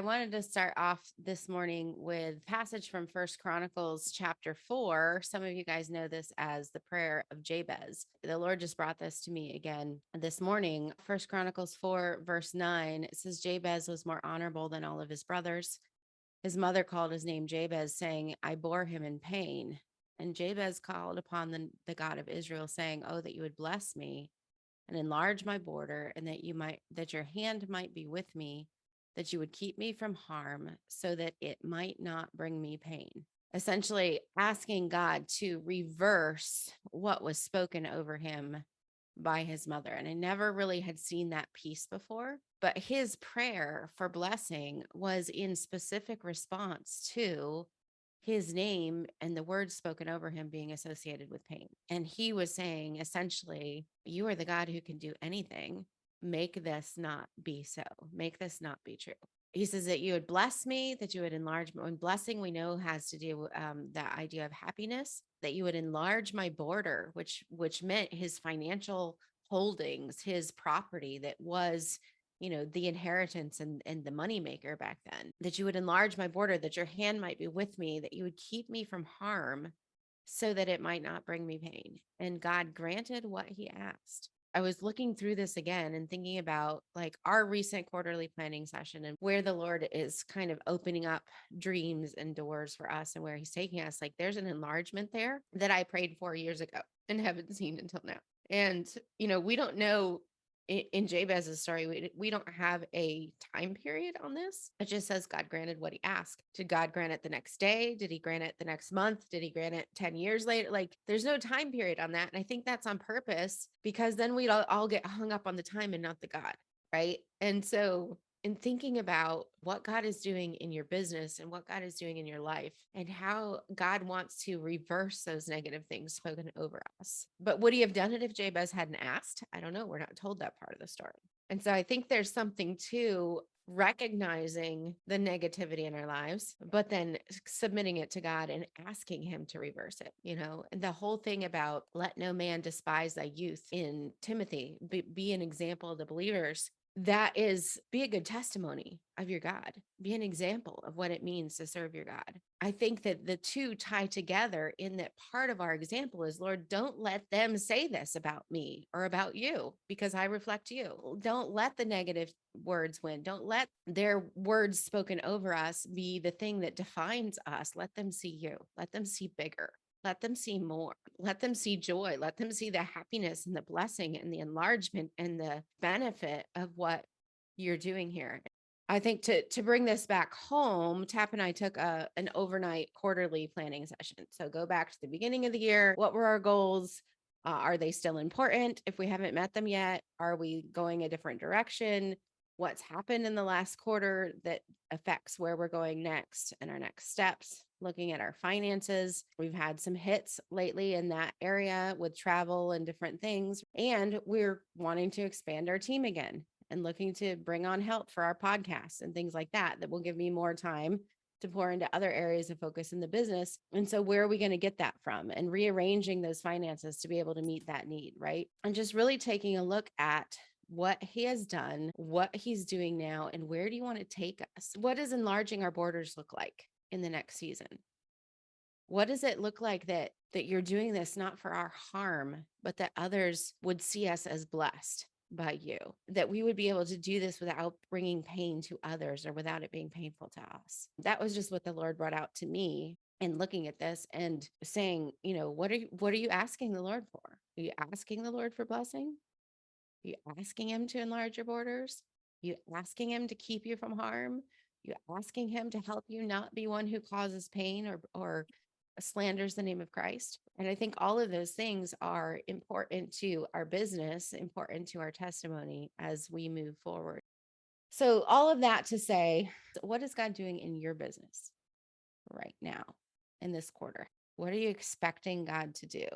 I wanted to start off this morning with passage from First Chronicles chapter 4. Some of you guys know this as the prayer of Jabez. The Lord just brought this to me again this morning. First Chronicles 4 verse 9, it says Jabez was more honorable than all of his brothers. His mother called his name Jabez, saying, I bore him in pain. And Jabez called upon the God of Israel, saying, Oh, that you would bless me and enlarge my border, and that your hand might be with me, that you would keep me from harm, so that it might not bring me pain. Essentially asking God to reverse what was spoken over him by his mother. And I never really had seen that piece before, but his prayer for blessing was in specific response to his name and the words spoken over him being associated with pain. And he was saying, essentially, you are the God who can do anything. Make this not be so. Make this not be true. He says that you would bless me, that you would enlarge me. And blessing, we know, has to do with that idea of happiness, that you would enlarge my border, which meant his financial holdings, his property that was the inheritance and the moneymaker back then, that you would enlarge my border, that your hand might be with me, that you would keep me from harm so that it might not bring me pain. And God granted what he asked. I was looking through this again and thinking about like our recent quarterly planning session and where the Lord is kind of opening up dreams and doors for us and where he's taking us. Like there's an enlargement there that I prayed for years ago and haven't seen until now. And, we don't know in Jabez's story, we don't have a time period on this. It just says God granted what he asked. Did God grant it the next day? Did he grant it the next month? Did he grant it 10 years later? Like there's no time period on that. And I think that's on purpose because then we'd all get hung up on the time and not the God, right? And so in thinking about what God is doing in your business and what God is doing in your life and how God wants to reverse those negative things spoken over us. But would he have done it if Jabez hadn't asked? I don't know. We're not told that part of the story. And so I think there's something to recognizing the negativity in our lives, but then submitting it to God and asking him to reverse it, and the whole thing about let no man despise thy youth in Timothy, be an example to believers. That is, be a good testimony of your God, be an example of what it means to serve your God. I think that the two tie together in that part of our example is, Lord, don't let them say this about me or about you because I reflect you. Don't let the negative words win. Don't let their words spoken over us be the thing that defines us. Let them see you. Let them see bigger. Let them see more. Let them see joy. Let them see the happiness and the blessing and the enlargement and the benefit of what you're doing here. I think to bring this back home, Tap and I took an overnight quarterly planning session. So go back to the beginning of the year. What were our goals? Are they still important? If we haven't met them yet, are we going a different direction? What's happened in the last quarter that affects where we're going next and our next steps? Looking at our finances. We've had some hits lately in that area with travel and different things. And we're wanting to expand our team again and looking to bring on help for our podcast and things like that will give me more time to pour into other areas of focus in the business. And so where are we going to get that from? And rearranging those finances to be able to meet that need, right? And just really taking a look at what he has done, what he's doing now, and where do you want to take us? What does enlarging our borders look like in the next season? What does it look like that you're doing this not for our harm, but that others would see us as blessed by you, that we would be able to do this without bringing pain to others or without it being painful to us? That was just what the Lord brought out to me in looking at this and saying, what are you asking the Lord for? Are you asking the Lord for blessing? Are you asking him to enlarge your borders? Are you asking him to keep you from harm? Are you asking him to help you not be one who causes pain or slanders the name of Christ? And I think all of those things are important to our business, important to our testimony as we move forward. So all of that to say, what is God doing in your business right now in this quarter? What are you expecting God to do?